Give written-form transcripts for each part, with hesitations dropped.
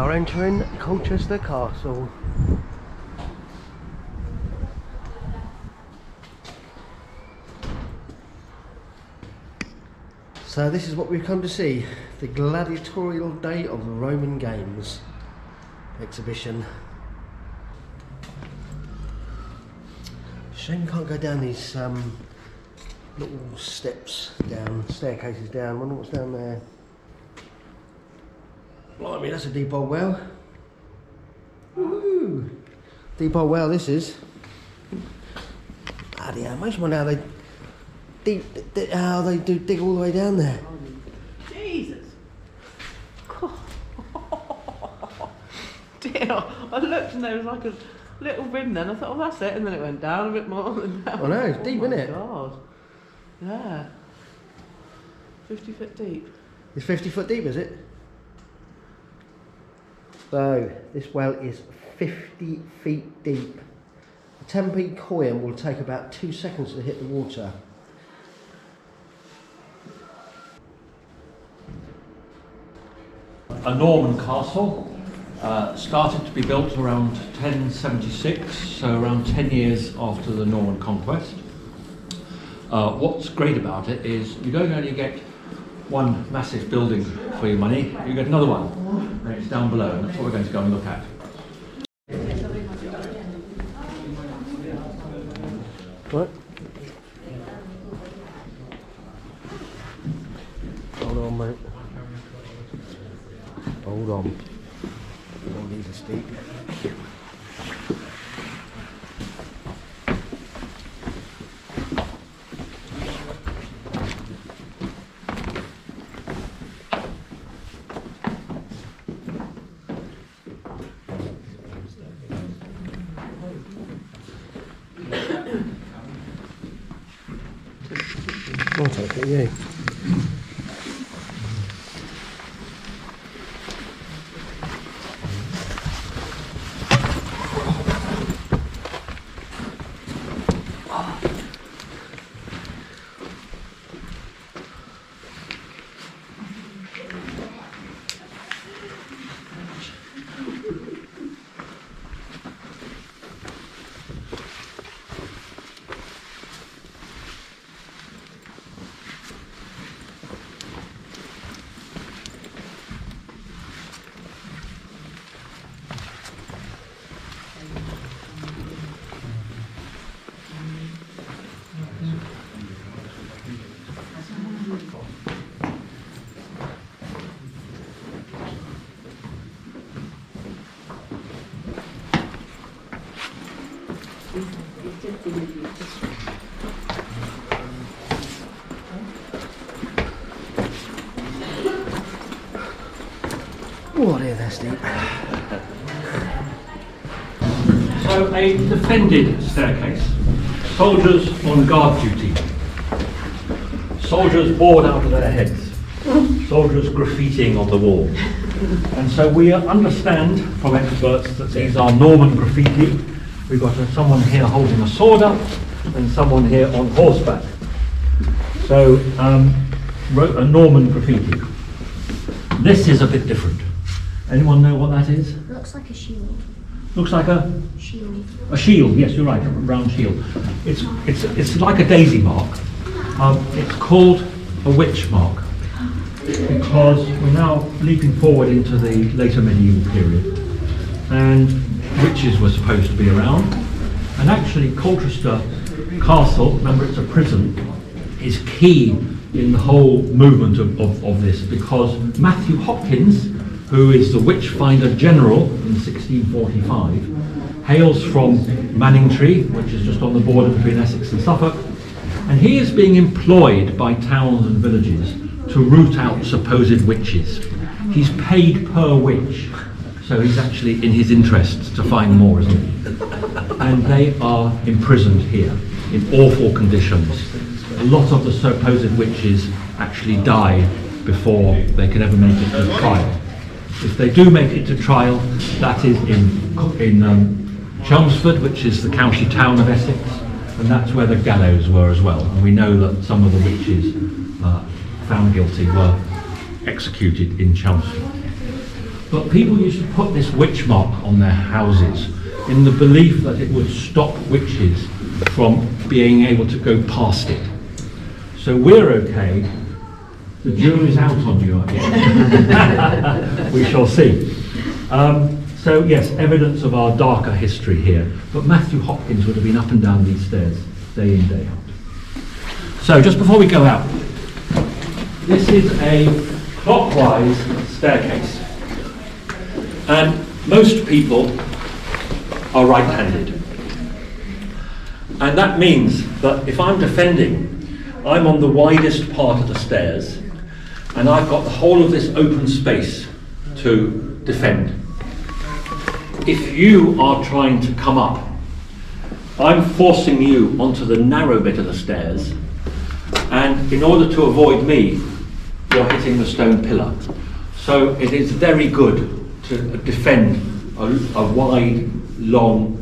are entering Colchester Castle. So this is what we've come to see, the gladiatorial day of the Roman Games exhibition. Shame you can't go down these little steps down, staircases down. Wonder what's down there. Blimey, that's a deep old well. Woohoo! Deep old well this is. Bloody hell, most of them now they do dig all the way down there. Jesus! Dear, I looked and there was like a little rim then. I thought, oh, that's it, and then it went down a bit more and down. I know, it's deep, isn't it? God. Yeah. 50 foot deep. It's 50 foot deep, is it? So, this well is 50 feet deep. A 10p coin will take about 2 seconds to hit the water. A Norman castle, started to be built around 1076, so around 10 years after the Norman conquest. What's great about it is you don't only get one massive building for your money, you get another one, and it's down below, and that's what we're going to go and look at. What? Hold on, mate. Hold on. All these are steep. I'll take it, yeah. Oh dear, that's deep. So a defended staircase, soldiers on guard duty, soldiers bored out of their heads, soldiers graffitiing on the wall. And so we understand from experts that these are Norman graffiti. We've got someone here holding a sword up and someone here on horseback. So a Norman graffiti. This is a bit different. Anyone know what that is? Looks like a shield. Looks like a Shield. a shield. Yes, you're right, a round shield. It's like a daisy mark. It's called a witch mark because we're now leaping forward into the later medieval period, and witches were supposed to be around. And actually, Colchester Castle, remember it's a prison, is key in the whole movement of this because Matthew Hopkins, who is the witch finder general in 1645, hails from Manningtree, which is just on the border between Essex and Suffolk, and he is being employed by towns and villages to root out supposed witches. He's paid per witch, so he's actually in his interest to find more, isn't he? And they are imprisoned here in awful conditions. A lot of the supposed witches actually die before they can ever make it to trial. If they do make it to trial, that is in Chelmsford, which is the county town of Essex, and that's where the gallows were as well. And we know that some of the witches found guilty were executed in Chelmsford. But people used to put this witch mark on their houses in the belief that it would stop witches from being able to go past it. So we're okay. The jury's out on you, I guess. We shall see. So yes, evidence of our darker history here. But Matthew Hopkins would have been up and down these stairs day in, day out. So just before we go out, this is a clockwise staircase. And most people are right-handed. And that means that if I'm defending, I'm on the widest part of the stairs, and I've got the whole of this open space to defend. If you are trying to come up, I'm forcing you onto the narrow bit of the stairs, and in order to avoid me, you're hitting the stone pillar. So it is very good to defend a wide, long,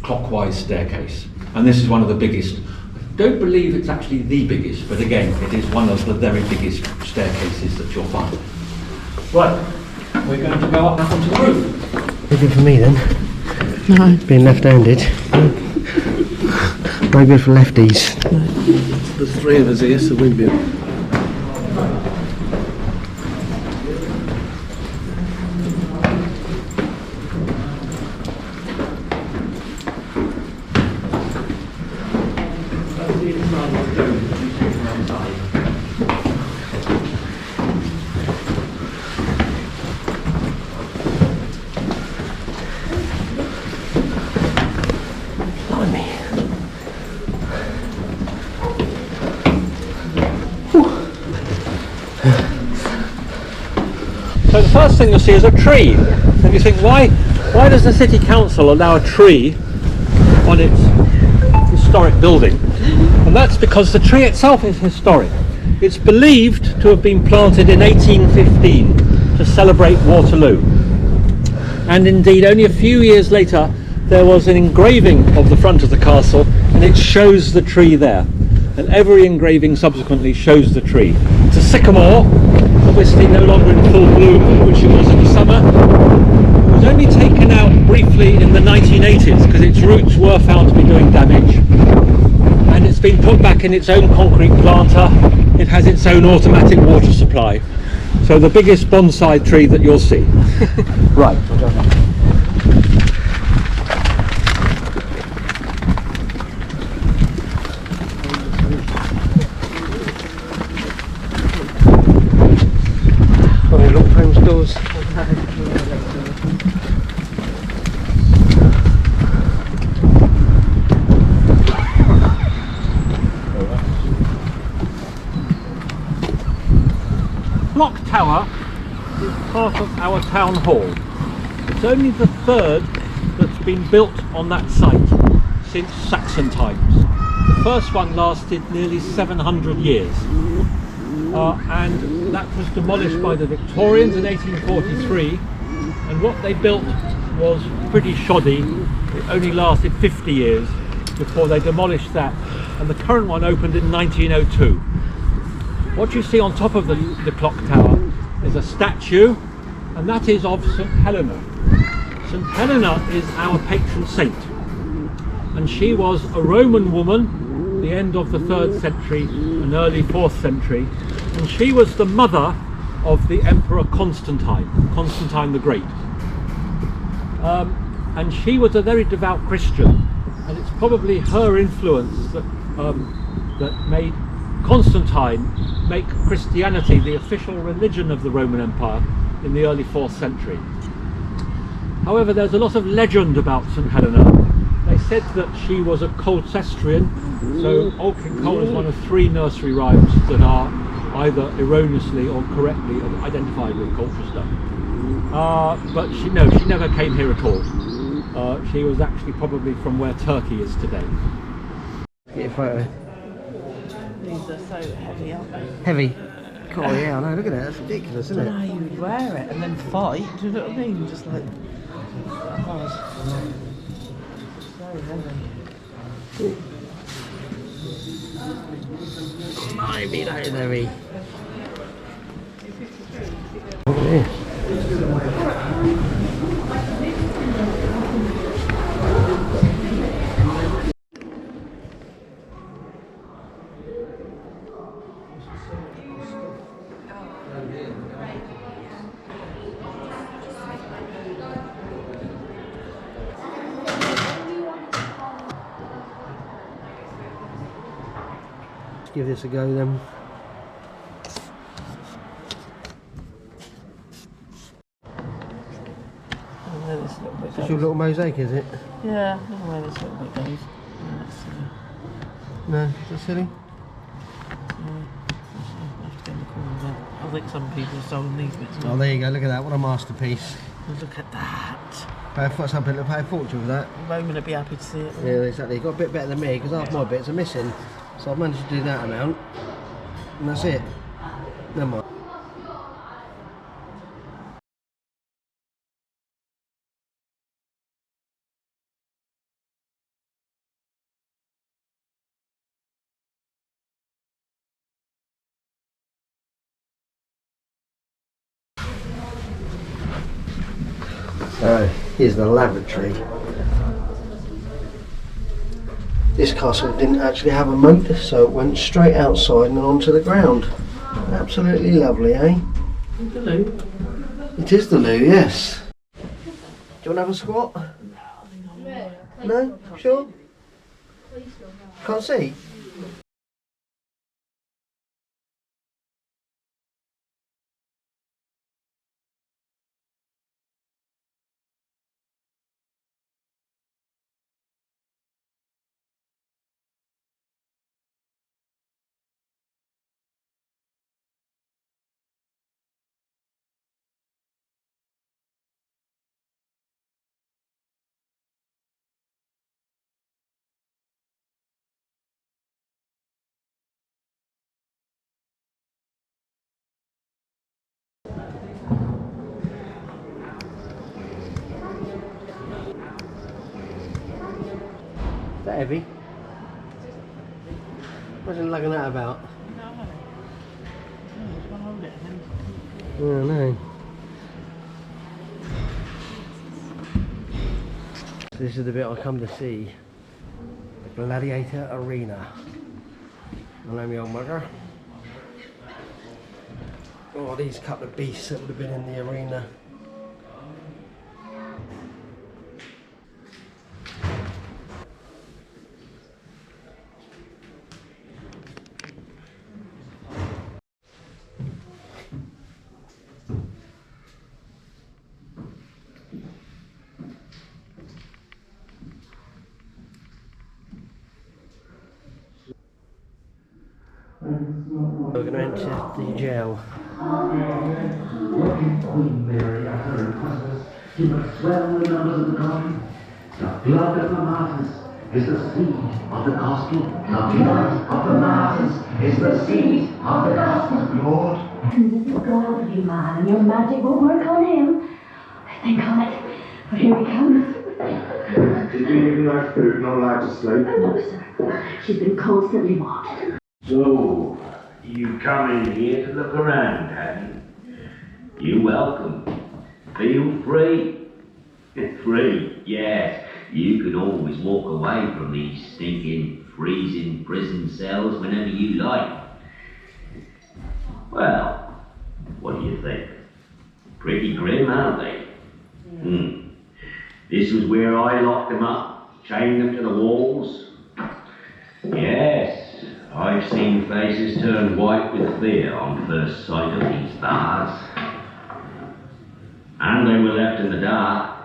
clockwise staircase. And this is one of the biggest. I don't believe it's actually the biggest, but again, it is one of the very biggest staircases that you'll find. Right, we're going to go up back onto the roof. No good for me then. No. Being left-handed. No good for lefties. There's three of us here, so we'll be. So the first thing you'll see is a tree. And you think, why does the city council allow a tree on its historic building? And that's because the tree itself is historic. It's believed to have been planted in 1815 to celebrate Waterloo. And indeed, only a few years later, there was an engraving of the front of the castle, and it shows the tree there. And every engraving subsequently shows the tree. It's a sycamore, obviously no longer in full bloom, which it was in the summer. It was only taken out briefly in the 1980s because its roots were found to be doing damage. And it's been put back in its own concrete planter. It has its own automatic water supply. So the biggest bonsai tree that you'll see. Right. Doors. Clock tower is part of our town hall. It's only the third that's been built on that site since Saxon times. The first one lasted nearly 700 years. And that was demolished by the Victorians in 1843, and what they built was pretty shoddy. It only lasted 50 years before they demolished that, and the current one opened in 1902. What you see on top of the clock tower is a statue, and that is of St. Helena. St. Helena is our patron saint, and she was a Roman woman, the end of the 3rd century and early 4th century, and she was the mother of the Emperor Constantine the Great. And she was a very devout Christian, and it's probably her influence that made Constantine make Christianity the official religion of the Roman Empire in the early 4th century. However, there's a lot of legend about St. Helena. They said that she was a Colchestrian, so Altrin Cole is one of 3 nursery rhymes that are either erroneously or correctly identified with Colchester. But she never came here at all. She was actually probably from where Turkey is today. Get a photo. These are so heavy, aren't they? Heavy. God, yeah, I know. Look at that. That's ridiculous, isn't it? No, you would wear it and then fight. Do you know what I mean? Just like. Oh, so heavy. Might be that heavy. Look at this. Let's give this a go then. Where this little bit It's goes. your little mosaic, is it? Yeah, I don't know where this little bit goes. No, is that silly? I have to get the corners out. I think some people have stolen these bits. Oh, there you go, look at that, what a masterpiece. Look at that. Some people pay a fortune for that. Roman would be happy to see it. Yeah, exactly. Got a bit better than me because half my bits are missing. So I've managed to do that amount. And that's it. Never mind. So, here's the lavatory. This castle didn't actually have a moat, so it went straight outside and onto the ground. Absolutely lovely, eh? The loo. It is the loo, yes. Do you want to have a squat? No? Sure? Can't see? Is that heavy? Imagine lugging that about. No. Just want to hold it and then... Oh no. So this is the bit I come to see. The Gladiator Arena. Hello me old mugger. Oh, these couple of beasts that would have been in the arena. We're going to enter the jail. Queen Mary at her request, she must swell the numbers of the coffin. The blood of the martyrs is the seed of the gospel. The blood of the martyrs is the seed of the gospel, Lord. And this is God of you, man, and your magic will work on him. I think on it. But here he comes. She's been eating like food, not allowed to sleep. No, sir. She's been constantly watched. So, you come in here to look around, have you? You're welcome. Feel free. Free, yes. You can always walk away from these stinking, freezing prison cells whenever you like. Well, what do you think? Pretty grim, aren't they? This was where I locked them up, chained them to the walls. Yes. I've seen faces turn white with fear on first sight of these bars. And they were left in the dark,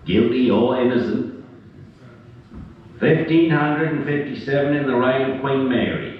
guilty or innocent. 1557 in the reign of Queen Mary.